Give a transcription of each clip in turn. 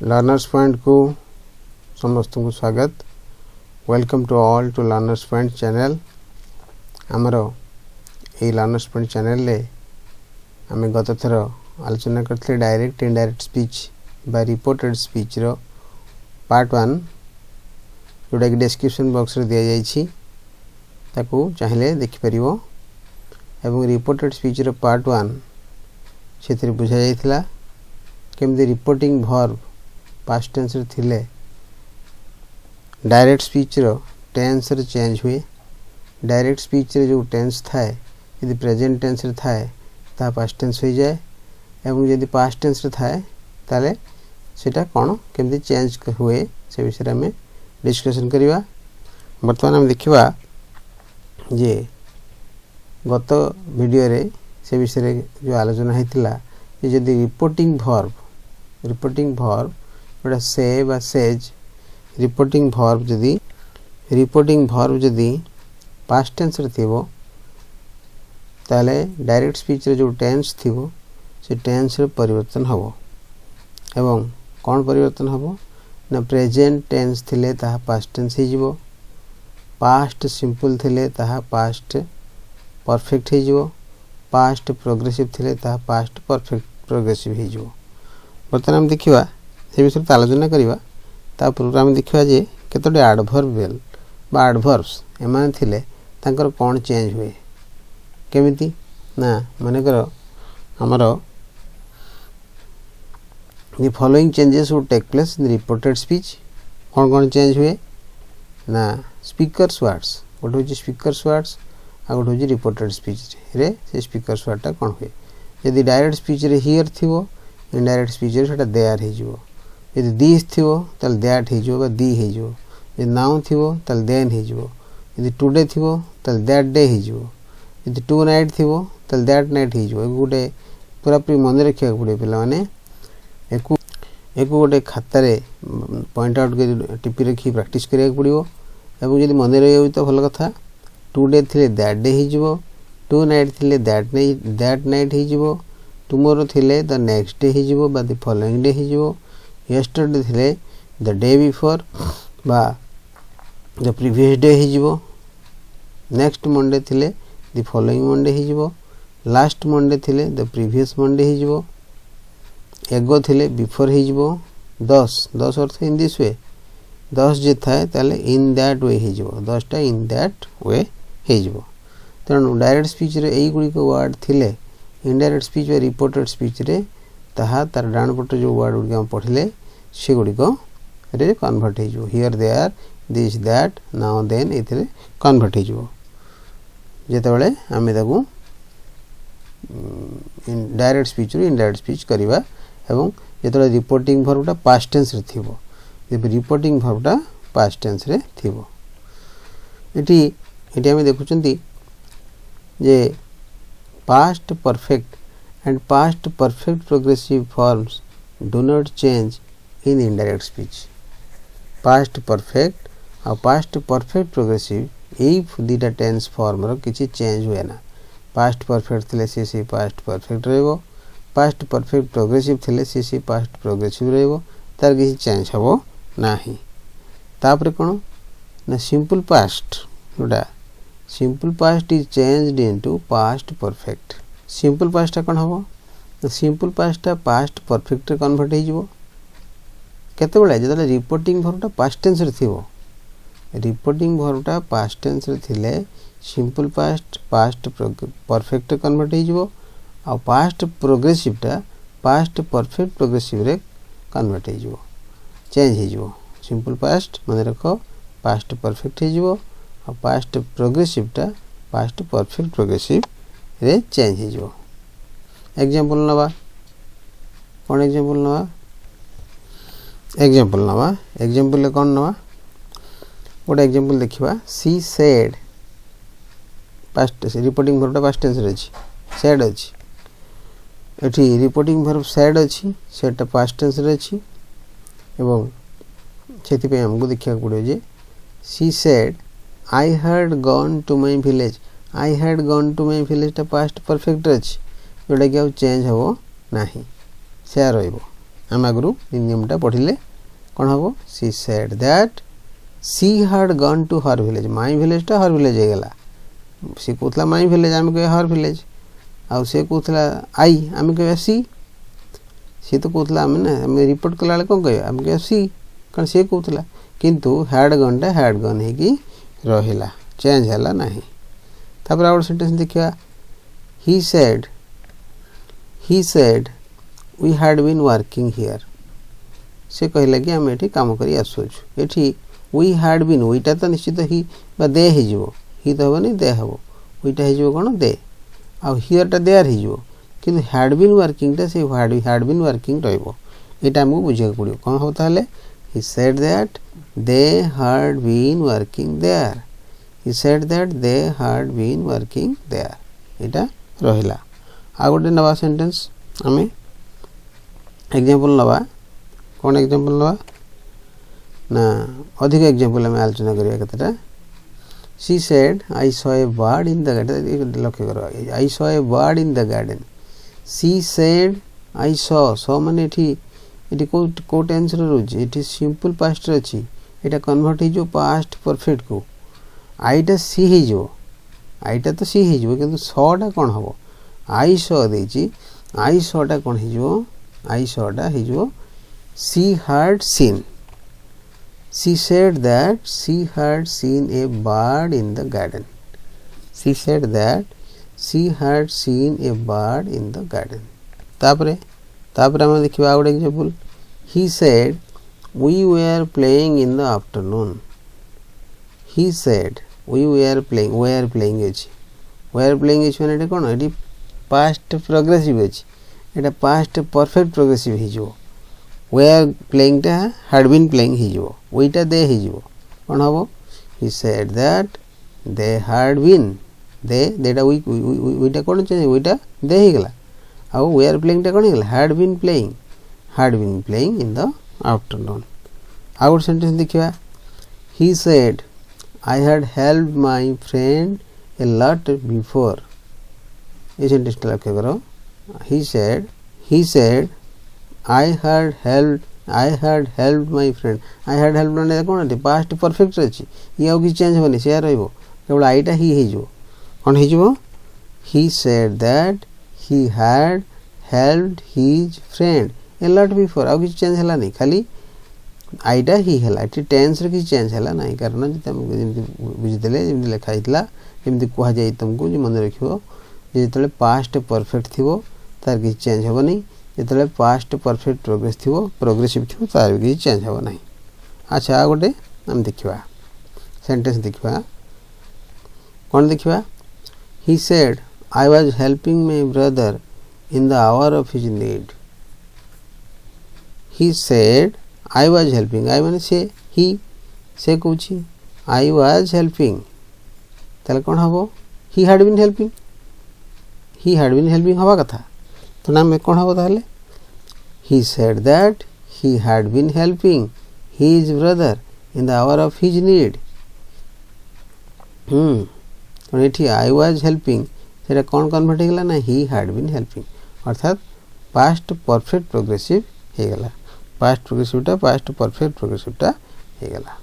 Learners point को समस्त को स्वागत। Welcome to all to learners point channel. आमर ये लर्नर्स पॉइंट चैनल रे आम गत थर आलोचना करते डायरेक्ट इनडायरेक्ट स्पीच बा रिपोर्टेड स्पीच रो पार्ट 1 जोटा कि डिस्क्रिप्शन बॉक्स रे दिया जाइछि ताकू चाहिले देखि परिवो एवं रिपोर्टेड स्पीच रो पार्ट 1 सेतिर बुझा जाइथिला केमदि रिपोर्टिंग वर्ब पास्ट टेंस रे थिले डायरेक्ट स्पीच रो टेंस रे चेंज हुए। डायरेक्ट स्पीच रे जो टेंस थाए यदि प्रेजेंट टेंस रे थाए ता पास्ट टेंस हो जाए एवं यदि पास्ट टेंस रे थाए ताले सेटा कोन केमदि चेंज हुए से विषय रे में डिस्कशन करिवा। वर्तमान हम देखिबा जे गत वीडियो रे से विषय रे जो आलोचना हेतिला जे यदि रिपोर्टिंग वर्ब बड़ा से बा सेज रिपोर्टिंग वर्ब जदि पास्ट टेंस रे थिबो ताले डायरेक्ट स्पीच रे जो टेंस थिबो से टेंस रे परिवर्तन हबो एवं कोन परिवर्तन हबो ना प्रेजेंट टेंस थिले ताहा पास्ट टेंस हे जिवो, पास्ट सिंपल थिले ताहा पास्ट परफेक्ट हे जिवो, पास्ट प्रोग्रेसिव थिले ताहा पास्ट परफेक्ट प्रोग्रेसिव हे जिवो। वर्तमान हम देखिबा से विषय आलोचना करिबा ता प्रोग्राम देखिबा जे केतोडी एडवर्बियल बा एडवर्ब्स एमान थिले तांकर कोन चेंज हुए केमिति ना माने करो हमरो the following changes would take place in the reported speech। कौन चेंज हुए ना स्पीकर्स वर्ड्स गोटे हूँ स्पीकर्स वर्ड्स आ गोटे हूँ रिपोर्टेड स्पीच रे से स्पीकर्स वर्डटा कौन हुए। यदि डायरेक्ट स्पीच रे हियर थिवो इनडायरेक्ट स्पीच रे सेटा देयर हे जिवो। यदि दिस थिवो तल दैट हे जिवो बा दी हे जिवो। यदि नाउ थिवो तल देन हे जिवो। यदि टुडे थिवो तल दैट डे हे जिवो। यदि टू नाइट थिवो तल दैट नाइट हे जिवो। गोटे पूरा पूरी मन रखिया पड़े पिला माने एक गोटे खातार पॉइंट आउट कर टिपी रखी प्रैक्टिस करिया पड़ो एवं जदि मन रही तो भल कथा। टू डे थिले दैट डे हे जिवो, टू नाइट थिले दैट नाइट हे जिवो, टुमोरो थिले द नेक्स्ट डे हे जिवो बा द फॉलोइंग डे हे जिवो, यस्टरडे थिले द डे बिफोर बा द प्रीवियस डे हे जिवो, नेक्स्ट मंडे थिले द फॉलोइंग मंडे हे जिवो, लास्ट मंडे थिले द प्रीवियस मंडे हे जिवो, एगो थिले बिफोर हे जिवो। 10 अर्थ इन दिस वे 10 जे थाए ताले इन दैट वे हे जिवो 10टा इन दैट वे हे जिवो। तेणु डायरेक्ट स्पीच रे एई गुडी को वर्ड थिले इनडायरेक्ट स्पीच वे रिपोर्टेड स्पीच रे ताहा तार डान पट जो वर्ड गुडी हम पढिले से गुडी को रे कन्वर्ट हे जिवो। Here there this that now then एथिरे कन्वर्ट हे जिवो। जेतेबेले आमे ताकू इन डायरेक्ट स्पीच रे इनडायरेक्ट स्पीच करिवा एवं जेतले रिपोर्टिंग वर्बटा पास्ट टेंस रे थिबो जे रिपोर्टिंग वर्बटा पास्ट टेंस रे थिबो। एटी हम देखुचंती जे past perfect and past perfect progressive forms do not change in indirect speech. Past perfect और पास्ट परफेक्ट प्रोग्रेसिव एई दुटा टेंस फॉर्म रो किछि चेंज हुए ना। पास्ट परफेक्ट थिले से पास्ट परफेक्ट रहबो, पास्ट परफेक्ट प्रोग्रेसिव थिले से पास्ट प्रोग्रेसिव रहबो, तार किसी चेंज हबो नाही। तापर कोन ना सिंपल पास्ट जोटा simple past is changed into past perfect. Simple past कोन हबो ना सिंपल पास्ट पास्ट परफेक्ट रे कन्वर्ट हे जिवो केते बेले जदले रिपोर्टिंग वर्बटा पास्ट टेंस रे थिबो। रिपोर्टिंग वर्बटा पास्ट टेंस रे थिले simple past past perfect convert हे जिवो आ पास्ट प्रोग्रेसिव टा पास्ट परफेक्ट प्रोग्रेसिव रे कन्वर्ट हे जिवो चेंज हे जिवो। सिंपल पास्ट माने रखो पास्ट परफेक्ट हे जिवो आ पास्ट प्रोग्रेसिव टा पास्ट परफेक्ट प्रोग्रेसिव रे चेंज हे जिवो। एग्जांपल नवा कोन एग्जांपल नवा एग्जांपल ले कोन नवा गोटे एग्जांपल देखिबा। सी सेड पास्ट रिपोर्टिंग वर्बटा पास्ट टेंस रे अछि सेड अछि। एठी रिपोर्टिंग वर्ब सेड अछि सेटा पास्ट टेंस रे अछि एवं सेति पे हमको देखिया पड़ो जे she said I had gone to my village. I had gone to my village ता पास्ट परफेक्ट अछि जोटा कि चेंज हबो नाही से रहइबो आम आगु नियमटा पढ़िले कौन हम she said that she had gone to her village my village टा हर विलेज होगला सी कहला माई विलेज आम कह हर विलेज आउ से कहला आई आम कह सी तो कहला आम ना आम रिपोर्ट कला बेले कौन कह आम कह सी कारण सी कहला किंतु हैड गन है रहिला चेंज है ना तापर आउट सेंटेंस देखिया he said we had been working here से कहला कि आम एठी काम करी आसुछु एठी we had been ओइटा तो निश्चित ही बा दे हे जिवो ही तो हबनी दे हबो ओइटा हे जिवो कोन दे आ हियर टा देयर हे जिवो किंतु had been working टा से had been working रहइबो एटा हमहु बुझे पड़ियो कोन हो ताले he said that they had been working there he said that they had been working there एटा रहिला आ गोटे नवा सेंटेंस आमे एग्जांपल नवा कौन एग्जांपल नवा ना अधिक एग्जांपल आमे आलोचना करिया कतटा she said I saw a bird in the garden लक्ष्य करो I saw a bird in the garden she said I saw माने एठी को टेंस रे रहउची एठी सिंपल पास्ट रे अछि एटा कन्वर्ट हे जो पास्ट परफेक्ट को आईटा सी हे जो आईटा तो सी हो कि सटा कौन हम आई सौ देची आई सटा कौन हो आई सटा हो she had seen she said that she had seen a bird in the garden she said that she had seen a bird in the garden तापरे हम देखिबा आउट example he said we were playing in the afternoon he said we were playing अछि माने कोन eighty past progressive अछि एटा past perfect progressive हि जो were playing टा had been playing हि जो ओइटा दे हि जो कोन हबो he said that they had been देटा ओइटा कोन छै ओइटा दे हि गेला आ were playing टा कोन गेला had been playing in the afternoon out sentence देखिबा he said I had helped my friend a lot before. ये सेंटेंस लक्ष्य करो he said I had helped my friend I had helped माने कोन है past perfect अछि ये au कि change होनी से रहइबो केवल आईटा ही हे जो कोन हे जो he said that he had helped his friend a lot before au कि चेंज हला नहीं खाली आईटा ही हला एटी टेंस रे कि चेंज हला नहीं कारण जे बुझिदेले जे लिखा हितला जेमति कहा जाय तुमको जे मन रखियो जेतले पास्ट परफेक्ट थिवो तार कि चेंज होबो नहीं जेतले पास्ट परफेक्ट प्रोग्रेसिव थिवो तार कि चेंज होबो नहीं अच्छा आ गोटे हम देखिबा सेंटेंस देखिबा कोन देखिबा he said I was helping my brother in the hour of his need he said I was helping I माने से कहूची I was helping ताले कौन हबो he had been helping हवा कथा तो नाम में कौन हबो ताले he said that he had been helping his brother in the hour of his need तो एठी I was helping सेटा कौन कन्वर्ट हे गेला ना he had been helping अर्थात पास्ट परफेक्ट प्रोग्रेसिव हे गेला पास्ट प्रोग्रेसिवटा पास्ट परफेक्ट प्रोग्रेसिवटा हे गेला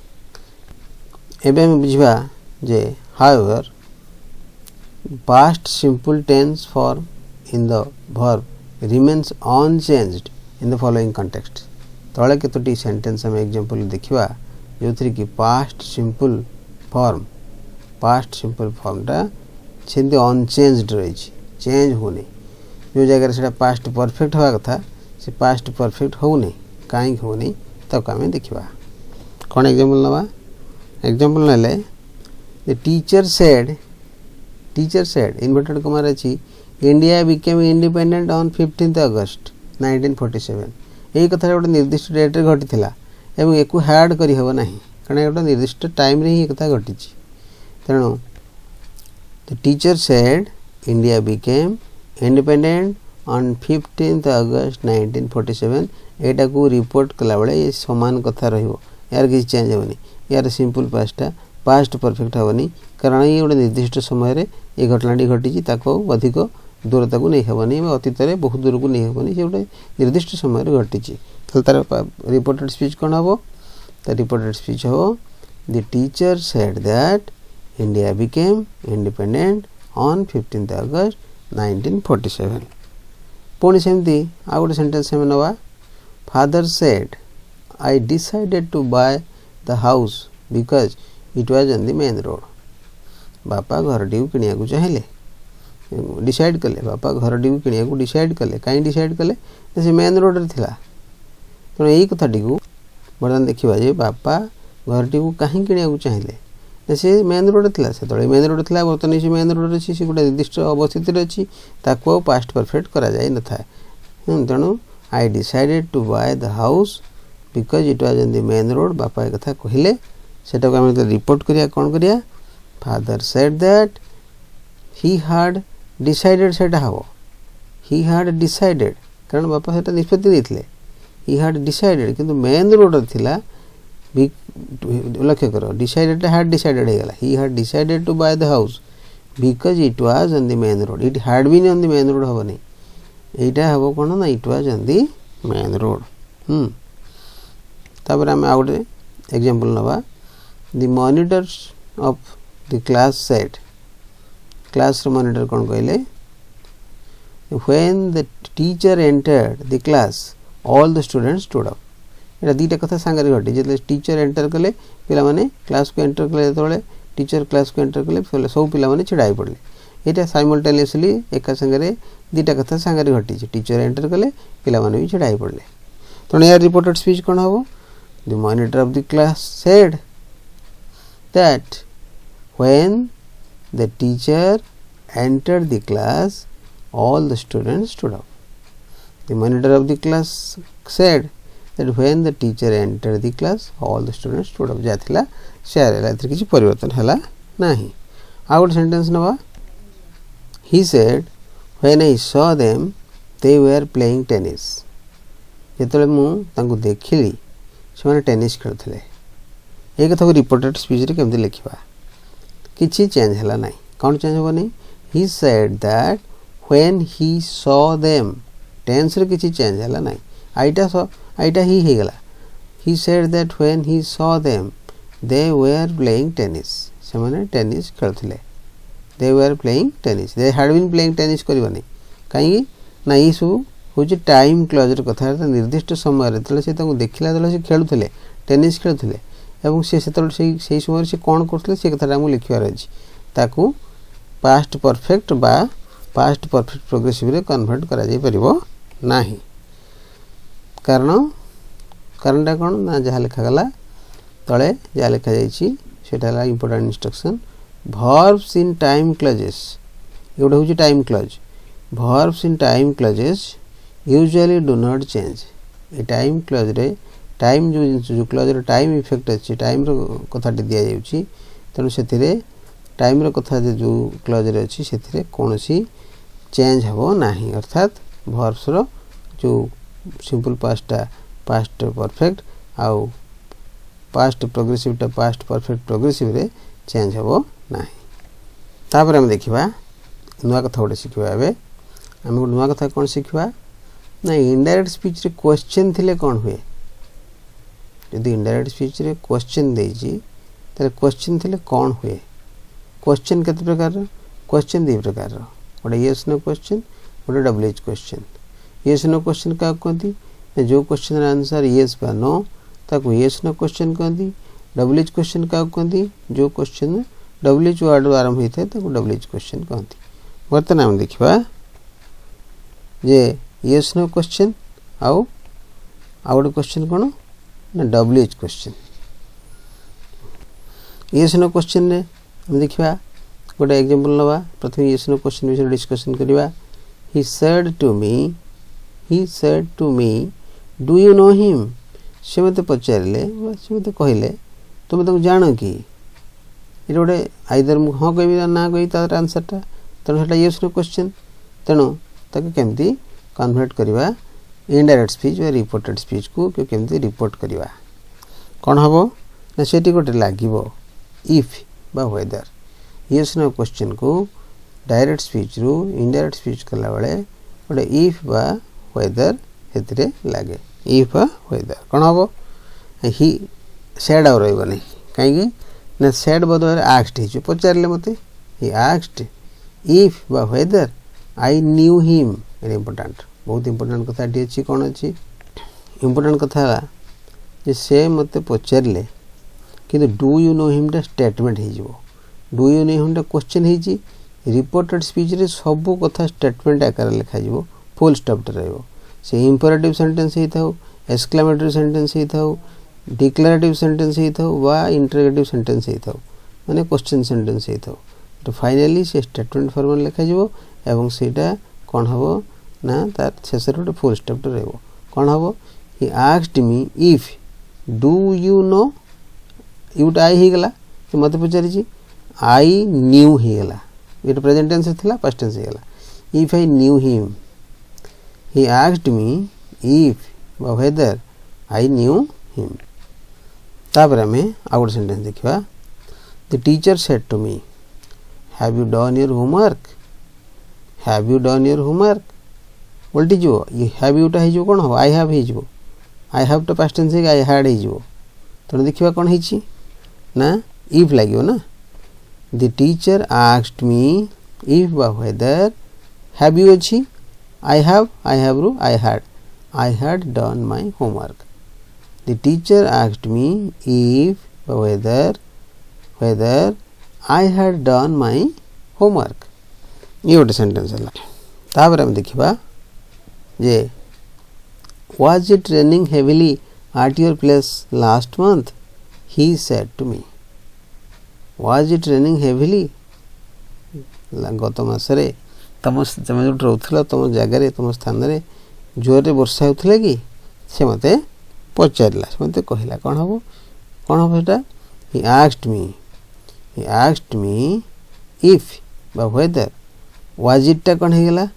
एबे हम बुझबा जे however past simple tense form in the verb remains unchanged in the following context तळे केतोटी सेंटेंस हम एग्जांपल देखिबा जोथि कि पास्ट सिंपल फॉर्मटा सेंति अनचेंज्ड रही चेंज होने जो जगह सेटा पास्ट परफेक्ट होगा कथा से पास्ट परफेक्ट हो नहीं कहीं हो नहीं तब आम देखा कौन एग्जांपल नवा एग्जांपल नले द टीचर सेड इन्वर्टेड कमार अछि India became independent on 15 August 1947 यही कथा गोटे निर्दिष्ट डेट रे घटिथिला एवं एकु हैड करि हेबो नाही कारण गोटे निर्दिष्ट टाइम रे ही कथा घटिछि तेणु the teacher said India became independent on 15 August 1947 एटा को रिपोर्ट कला बेले ये समान कथा रहिबो यार कि चेंज होनी यार सिंपल पास्टा पास्ट परफेक्ट होनी कारण ये गोटे निर्दिष्ट समय रे ये घटनाटी घटी ताको अधिक दूरता को नहीं हेबनी अतीत में बहुत दूर को नहीं हेबनी से गोटे निर्दिष्ट समय घटी तार रिपोर्टेड स्पीच कौन हम द रिपोर्टेड स्पीच हो the teacher said that India became independent on 15th August 1947 पुणी सेमती आ गोटे सेंटेंस हम नवा father said I decided to buy the house because it was on the main road बापा घरटी को किनिया को चाहिए डिसाइड कले बापा घरटी को किनिया को डिसाइड कले कहीं डिसाइड कले से मेन रोड रे थिला तेणु यही कथाटी को बर्तमान देखा जे बापा घरटी को कहीं किनिया को चाहिए से मेन रोड थिला से तले मेन रोड थिला बर्तमान से मेन रोड अच्छी से गोटे निर्दिष्ट अवस्थित अच्छी ताको पास्ट परफेक्ट करा जाए न था तेणु I decided to buy the house because it was on the main road बापा एक कथा कहले सेटा को हम रिपोर्ट करिया कौन करिया father said that he had decided सेटा हबो ही हैड डिसाइडेड कारण बापा सेटा निष्पत्ति नहीं ही हैड डिसाइडेड किंतु मेन रोड थिला लक्ष्य करो डिसाइडेड हैड डिसाइडेड हेगला he had decided to buy the house because it was on the main road it had been on the main road हबो नहीं एटा हबो कोन ना it was on the main road तापर हम आउट एग्जांपल नवा the monitors of the class said class रो मॉनिटर कोन कहले when the teacher entered the class all the students stood up एटा दीटा कथा सांगरे घटी जे टीचर एंटर कले पिला माने क्लास को एंटर कले तोले टीचर क्लास को एंटर कले सब पिला माने छिड़ाई पड़ले एटा साइमल्टेनियसली एका संगरे दीटा कथा सांगरे घटी जे टीचर एंटर कले पिला माने भी छिड़ाई पड़ले तो यार रिपोर्टेड स्पीच कोन हबो the monitor of the class said that when the teacher entered the class all the students stood up the monitor of the class said that when the teacher entered the class all the students stood up जाथिला शेयर हला एथि किछि परिवर्तन हला नाही आ गोटे sentence नवा he said when I saw them they were playing tennis जेतले मु तांको देखिली से माने टेनिस खेलथले ए कथा को रिपोर्टेड स्पीच रे केमति लिखिबा किछि चेंज हला नाही कोन चेंज हो नहीं he said that when he saw them tense रे किछि चेंज हला नाही आईटा ही हेगला he said that when he saw them they were playing tennis से माने टेनिस खेलथले they were playing tennis they had been playing tennis करबनी काई ना ई सब होची टाइम क्लॉज रे कथा निर्दिष्ट समय रे तले से ताको देखिला तले से खेलुथले टेनिस खेलुथले एवं से सेही समय से कोन करथले से कथा हमु लिखिवार अछि ताको पास्ट परफेक्ट बा पास्ट परफेक्ट प्रोग्रेसिव रे कन्वर्ट करा जाय परिबो नाही कारणटा कौन ना जहाँ लिखा गला तले जहाँ लिखा जाटा important instruction verbs in time clauses ये गोटे हूँ time clause verbs in time clauses usually do not change ये टाइम क्लॉज रे टाइम जो क्लॉज रे टाइम इफेक्ट अच्छी टाइम रो कथा दि जाउची तेणु से टाइम रो कथा जो क्लॉज रे अच्छी से कौन सी चेंज हो नाही अर्थात verbs रो जो सिंपल पास्ट परफेक्ट आउ पास्ट प्रोग्रेसिव टा पास्ट परफेक्ट प्रोग्रेसिव रे चेंज हो नाही तापर हम देखिबा नुवा कथा गोटे शिखिबा एबे हम गोटे नुवा कथा कोन शिखिबा ना इनडायरेक्ट स्पीच रे क्वेश्चन थिले कोन हुए यदि इनडायरेक्ट स्पीच रे क्वेश्चन देजी तले क्वेश्चन थिले कोन हुए क्वेश्चन केते प्रकार क्वेश्चन दे प्रकार गोटे यस नो क्वेश्चन गोटे WH question yes no question का कहती जो क्वेश्चन आंसर यस बा नो ताको यस नो क्वेश्चन कहती डब्ल्यूएच क्वेश्चन का कहती जो क्वेश्चन डब्ल्यूएच वर्ड आरंभ होता है ताको डब्ल्यूएच क्वेश्चन कहती वर्तमान हम देखिबा जे यस नो क्वेश्चन आउ गोटे क्वेश्चन कोन ना WH question yes no question ने हम देखिबा गोटे एग्जांपल नवा प्रथम यस नो क्वेश्चन विषय डिस्कशन करिबा he said to me do you know him से मते पचारले से मते कहले तुम तो जानो कि ये गोटे आइदर मु हां कहबी ना कहि तार आंसरटा तेणु सेटा यस नो क्वेश्चन तेणु ताके केमती कन्वर्ट करबा इनडायरेक्ट स्पीच व रिपोर्टेड स्पीच को केमती रिपोर्ट करबा कोन हबो ना सेटी गोटे लागिबो इफ बा वेदर यस नो क्वेश्चन को डायरेक्ट स्पीच रु इनडायरेक्ट स्पीच कला बेले गोटे इफ बा वेदर हेतरे लागे इफ बा वेदर कौन हम ही सैड आ रही कहीं ना सैड बदल आस्क्ड हो पचारे मत ही आस्क्ड इफ बा whether I knew him it important बहुत इम्पोर्टेंट कथा अच्छी कौन अच्छी इम्पोर्टेंट कथा है से मत पचारे कि डू यू नो हिम टा स्टेटमेंट हो डू यू नो हिम टा क्वेश्चन हो रिपोर्टेड स्पीच रे सब कथा स्टेटमेंट आकार लिखा फुल स्टॉप रहिबो से इंपरेटिव सेंटेंस ही थाउ एक्सक्लेमेटरी सेंटेंस ही थाउ डिक्लेरेटिव सेंटेंस ही थाउ बा इंटरोगेटिव सेंटेंस ही थाउ माने क्वेश्चन सेंटेंस ही थाउ तो फाइनली से स्टेटमेंट फॉर्म में लिखा जिवो एवं सेटा कोन हबो ना तार शेष रे फुल स्टॉप रहिबो कोन हबो he asked me if do you know यूटा आई ही गला तो मते पचारि छी आई न्यू ही गला ये प्रेजेंट टेंस थिला पास्ट टेंस गला if I knew him he asked me if whether I knew him तापर हमें आउट सेंटेंस देखिबा the teacher said to me have you done your homework बोलटी जो ये have you टा हे जो कोन हो I have हे जो I have तो पास्ट टेंस है I had हे जो तो देखिबा कोन हेची ना if लागियो ना the teacher asked me if whether have you अछि I have ru I had done my homework. The teacher asked me if whether I had done my homework. ये गोटे सेंटेंस है तापर हम देखिबा जे was it raining heavily at your place last month he said to me was it raining heavily गत मासरे तुम जो रोला तुम जगार तुम स्थान में जोरे वर्षा होता कि से मत पचारा से मत कहला कौन हम सेटा ही आस्क्ड मी इफ बा वेदर वाज इट टा कौन होगला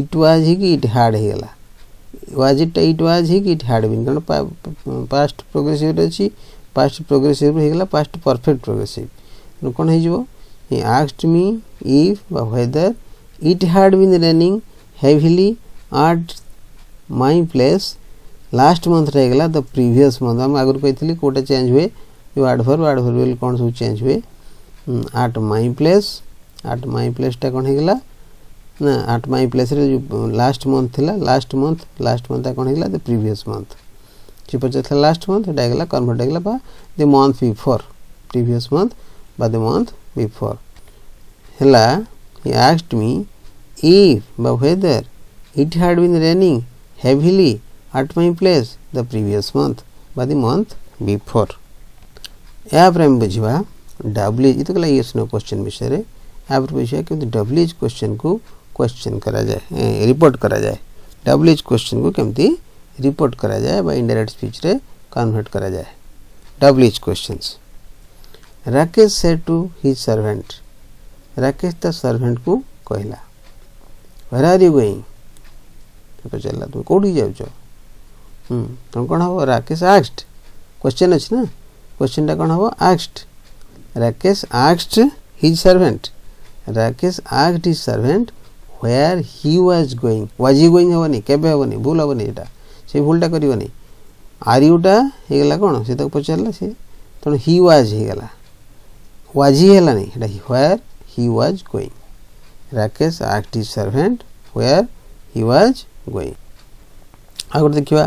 इट वाज ही कि इट हार्ड होगला वाज इट टा इट वाज ही कि इट हार्ड बीन कारण पास्ट प्रोग्रेसिव अच्छी पास्ट प्रोग्रेसिव होगला पास्ट परफेक्ट प्रोग्रेसिव कौन हो ही आस्क्ड मी इफ बा whether it had been raining heavily at my place last month रहेगला the previous month हम आगुर कहथिली Kota change हुए जो adverb कौन सब चेंज हुए at my place टा कौन हेगला ना at my place रे जो last month थिला last month ता कौन हेगला the previous month J पचला last month Etah हेगला convert हेगला बा the month before previous month बा the month before Hella he asked me if whether it had been raining heavily at my place the previous month by the month before या पर हम बुझिबा WH इतो कला yes no question विषय रे या पर बुझिबा कि WH क्वेश्चन को क्वेश्चन करा जाए रिपोर्ट करा जाए WH क्वेश्चन को केमती रिपोर्ट करा जाए बा इनडायरेक्ट स्पीच रे कन्वर्ट करा जाए WH questions Rakesh said to his servant Rakesh ता सर्वेंट को कहला where are you going पचारला तुम कोठी जाउछ तुम कोन हो राकेश asked क्वेश्चन अछि ना क्वेश्चन टा कोन हो asked Rakesh asked his servant where he was going was he going होनी केबे होनी भूल होनी एटा से भूलटा करिवनी are you टा हेगला कोन से तक पचारला से तण he was हेगला was he हेला नहीं एटा where he was going. Rakesh asked his servant where he was going. आगे देखिबा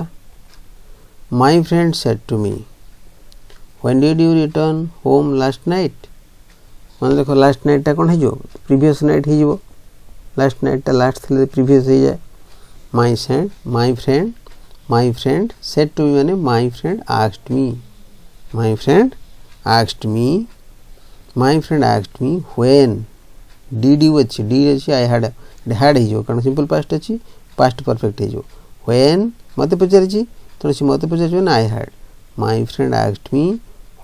my friend said to me when did you return home last night मान देखो last night टा कोन है जो previous night ही जो last night टा last थिले previous ही जाए my friend said to me माने my friend asked me when did you अच्छी did अच्छी I had ही जो कारण सिंपल पास्ट अच्छी पास्ट परफेक्ट ही जो when मते पचारि छी तो सी मते पचारि ना I had my friend asked me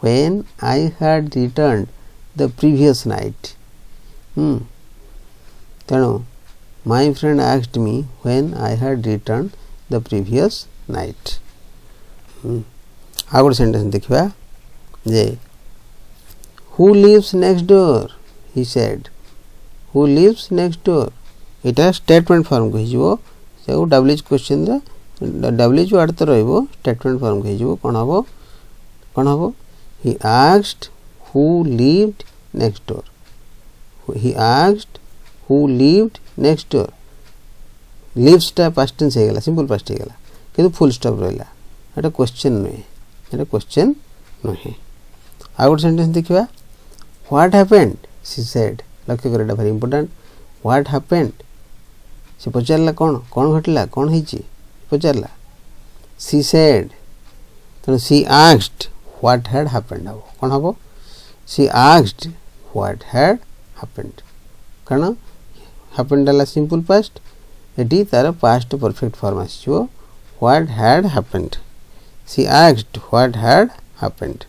when I had returned the previous night तेणु my friend asked me when I had returned the previous night आगो सेंटेंस देखिबा जे who lives next door he said who lives next door इटा statement form कहिजो से WH question रे WH word तो रहइबो स्टेटमेंट फॉर्म कहिजो कोन हबो he asked who lived next door he asked who lived next door lives टा पास्ट टेंस हे गेला सिंपल पास्ट हे गेला किंतु फुल स्टॉप रहला एटा क्वेश्चन नहे आ गुड सेंटेंस देखिबा व्हाट हैपेंड शी सेड लक्ष्य कर एटा वेरी इंपोर्टेंट व्हाट हैपेंड से पचारला कोन घटला कोन हिची पचारला शी सेड तो she asked what had happened हबो कोन हबो she asked what had happened कारण हैपेंड वाला सिंपल पास्ट एटी तार पास्ट परफेक्ट फॉर्म आछियो what had happened she asked what had happened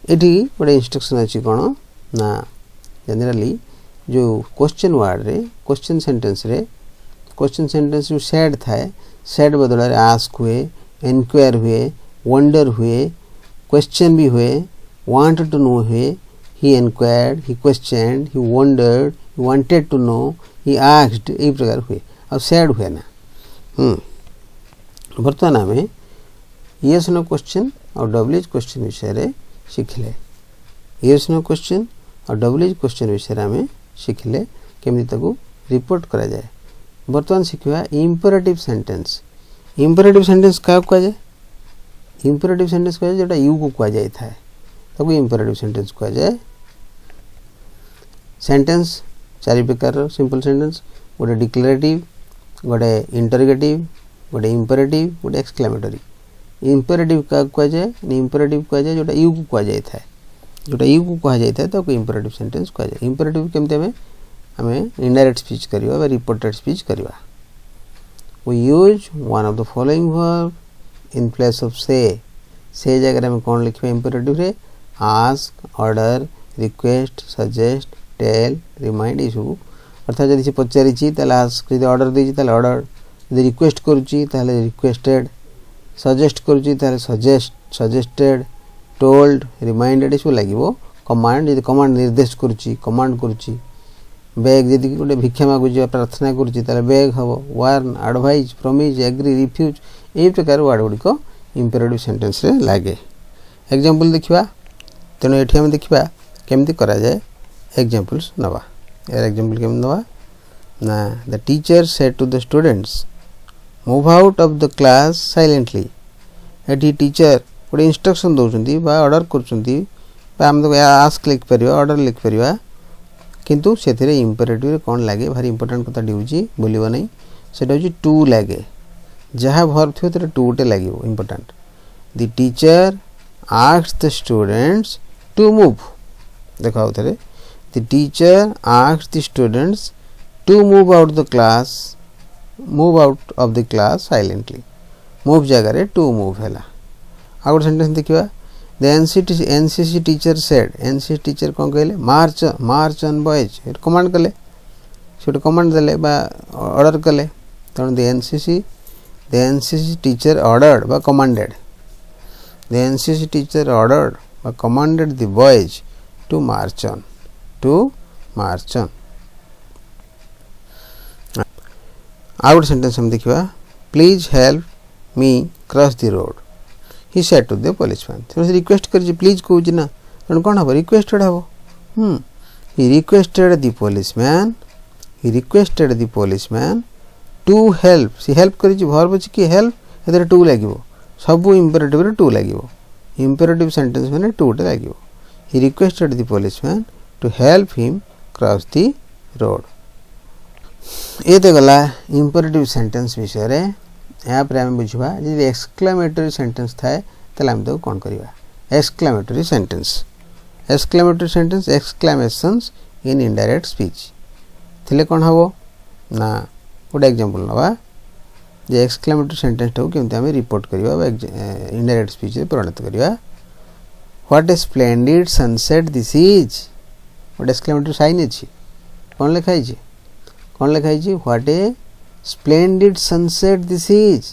एटी गोटे इंस्ट्रक्शन अच्छी कौन ना जनरली जो क्वेश्चन वर्ड रे क्वेश्चन सेंटेंस जो सैड थाए सैड बदल रे आस्क हुए एनक्वायर हुए वंडर हुए क्वेश्चन भी हुए वांट टू नो हुए he enquired he questioned he wondered he wanted to know he asked ए प्रकार हुए और सैड हुए ना बर्तमान आम येस नो क्वेश्चन और डब्ल्यूएच क्वेश्चन विषय रे शिखले येस नो क्वेश्चन और डब्ल्यूएच क्वेश्चन विषय रे आम शिखले केमि ताकू रिपोर्ट करा जाए बर्तमान शिखिबा इंपेरेटिव सेंटेंस का कह जाए इंपेरेटिव सेंटेंस कह जाए जोटा यू को कह जाए थाए ताकू इंपेरेटिव सेंटेंस कह जाए सेंटेंस चारि प्रकार सिंपल सेंटेंस गोटे डिक्लेरेटिव गोटे इंटरोगेटिव गोटे इंपेरेटिव गोटे एक्सक्लेमेटरी इंपेरेटिव का कह जाए इंपेरेटिव कह जाए जोटा यू को कह जाए थाए जोटा यू को कह जाए तो इंपेरेटिव सेंटेंस कह जाए इंपेरेटिव केमते हमें इनडायरेक्ट स्पीच करवा बा रिपोर्टेड स्पीच करवा we use one of the following verb in place of say जगह में कौन लिखबा इंपेरेटिव रे ask order request suggest tell remind इसु अर्थात जदि से पचारि छि ताले आस्क जदि ऑर्डर देछि ताले ऑर्डर जदि रिक्वेस्ट करूछि ताले रिक्वेस्टेड सजेस्ट करूछि ताले सजेस्टेड टोल्ड रिमाइंडेड इसु लागिवो कमांड जदि कमांड निर्देश करूछि कमांड करूछि बेग जदि गोटे भिक्षा मागुछि प्रार्थना करूछि ताले बेग हबो warn advise promise agree refuse ए प्रकार वर्ड गुडी को इंपेरेटिव सेंटेंस रे लागे एग्जांपल देखिबा तेनो एठी हम देखिबा केमति करा जाय एग्जांपल्स नवा यार एग्जांपल केम नवा ना the teacher said to the students move out of the class silently एठी टीचर गोटे इंस्ट्रक्शन दउचंती बा ऑर्डर करचंती बा हम तो आस्क लिख परिबा ऑर्डर लिख परिबा किंतु सेथिरे इंपेरेटिव रे कोन लागे भारी इंपोर्टेंट कथा दिउची बोलिबो नै सेटा होची टू लागे जहा वर्ब थियो तरे टू टे लागिवो important the teacher asked the students to move देखाओ तरे the teacher asked the students to move out of the class silently move जगह रे टू मूव हैला आ गुड सेंटेंस देखिबा the NCC teacher said NCC teacher कोन कहले march on boys command कले छोट कमांड देले बा ऑर्डर कले तण द एनसीसी टीचर ऑर्डर्ड बा commanded the NCC teacher ordered बा commanded the boys to march on आउट सेंटेंस हम देखिबा please help me cross the road he said to the policeman तो रिक्वेस्ट कर प्लीज कहूँ ना तेणु कौन हम रिक्वेस्टेड हम he requested the policeman to help सी हेल्प कर वर्ब अछि कि हेल्प एतरे टू लागिवो सब इंपेरेटिव रे टू लागिवो इंपेरेटिव सेंटेंस माने टू टे लागिवो he requested the policeman to help him cross the road ये तो गला इंपेरेटिव सेंटेंस विषय रे यहाँ पर आम बुझा जी एक्सक्लेमेटरी सेंटेंस थाए ताले हम तो कौन करवा exclamatory sentence exclamations in indirect speech थिले कौन हबो ना गोटे एग्जांपल नवा जे एक्सक्लेमेटरी सेंटेंस टाको केमते हम रिपोर्ट करवा इनडायरेक्ट स्पीच रे परिणत करवा what A splendid sunset this is गोटे एक्सक्लेमेटरी साइन अछि कौन लिखाई छी what A splendid sunset this is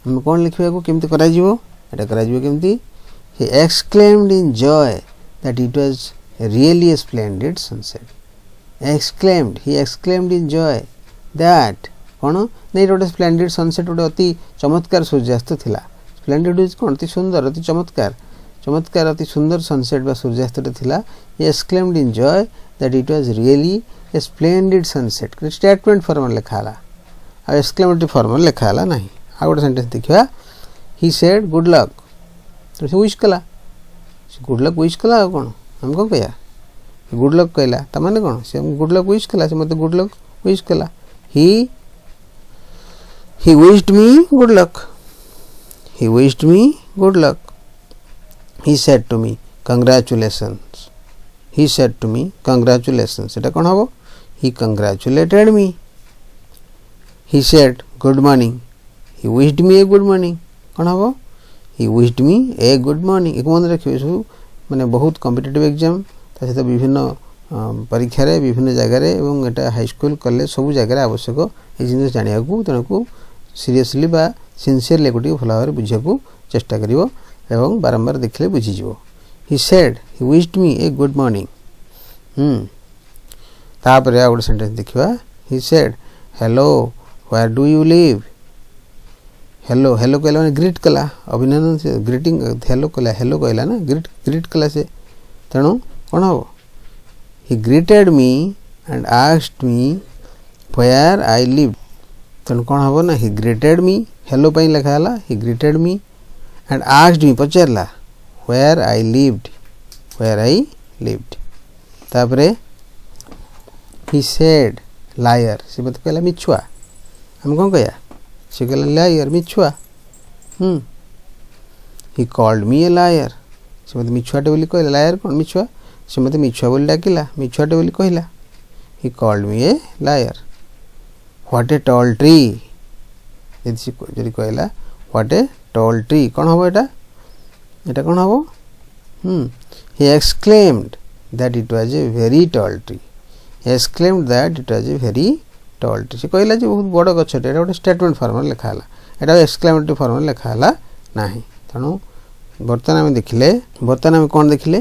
हम कौन लिखा को केमती करा जीवो एटा करा जीवो केमती he exclaimed in joy that it was really a splendid sunset he exclaimed in joy that कौन नहीं गोटे स्प्लेंडेड सनसेट गोटे अति चमत्कार सूर्यास्त थिला स्प्लेंडेड इज कौन अति सुंदर अति चमत्कार अति सुंदर सनसेट बा सूर्यास्त थिला he exclaimed in joy that it was really a splendid sunset statement form लिखा हला आ एक्सक्लेमेटरी फॉर्म लिखा हला नहीं आ गोटे सेंटेंस देखिबा he said good luck तो से विश कला गुड लक विश कला कौन हम कौन कहया गुड लक कहला त माने कौन से गुड लक विश कला से मते गुड लक विश कला he wished me good luck he said to me congratulations एटा कौन हबो he congratulated me he said good morning he wished me a good morning कौन हबो he wished me a good morning एक मन रखियो सब माने बहुत कॉम्पिटिटिव एग्जाम ता से विभिन्न परीक्षा रे विभिन्न जगह रे एवं एटा हाई स्कूल कॉलेज सब जगह रे आवश्यक ए जिनिस जानिया को तनको सीरियसली बा सिंसियरली गोटी भला भाबरे बुझिया को चेष्टा करिवो एवं बारंबार देखले बुझि जिवो he said he wished me a good morning तापरे आ गोटे सेंटेंस देखिबा he said hello where do you live hello कहला माने ग्रीट कला अभिनंदन से ग्रीटिंग हेलो कहला ना ग्रीट कला से तणु कोन हो he greeted me and asked me where I lived तणु कोन हो ना he greeted me हेलो पई लिखा हला he greeted me and asked me पचरला where I lived तापरे he said liar से मत कहला मिछुआ हम कोन कहया से कहला lawyer मिछुआ he called me a liar से मत मिछुआटे बोली कहला लायर कोन मिछुआ से मत मिछुआ बोली डाकिला मिछुआटे बोली कहला he called me a liar what a tall tree जदी कहला what a tall tree कोन हबो एटा कोन हबो he exclaimed that it was a very tall tree से कहला जे बहुत बड़ गछटे एटा गोटे स्टेटमेंट फॉर्म लिखा हला एटा एक्सक्लेमेटरी फॉर्म लिखा हला नाही तणु बर्तन आम कोन देखिले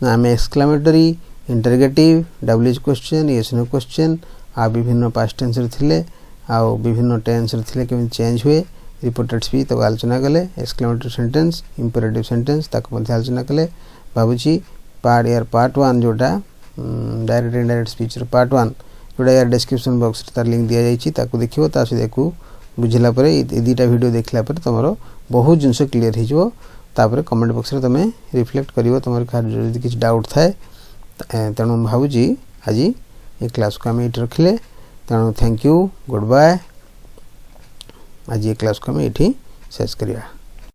ना आम exclamatory interrogative WH question yes no question आ विभिन्न पास्ट टेंस रे थिले आ विभिन्न टेंस रे थिले केमि चेंज हुए रिपोर्टेड स्पीच तो आलोचना कले एक्सक्लेमेटरी सेंटेंस इंपेरेटिव सेंटेंस ताको मध्ये आलोचना कले बाबूजी पार्ट 1 जोटा डायरेक्ट इनडायरेक्ट स्पीच रे पार्ट 1 जोटा यार डिस्क्रिप्शन बॉक्स रे तार लिंक दिया जाईची ताको देखियो ता से देखू बुझला परे ए दीटा वीडियो देखला परे तमरो बहुत जिंस क्लियर हो जिवो तापर कमेंट बॉक्स रे तमे रिफ्लेक्ट करिवो तमर जदि किछ डाउट थाए तणु भाबूजी आज ए क्लास को हम एठी रखले तणु थैंक यू गुड बाय आज ये क्लास को हम एठी शेष करिया।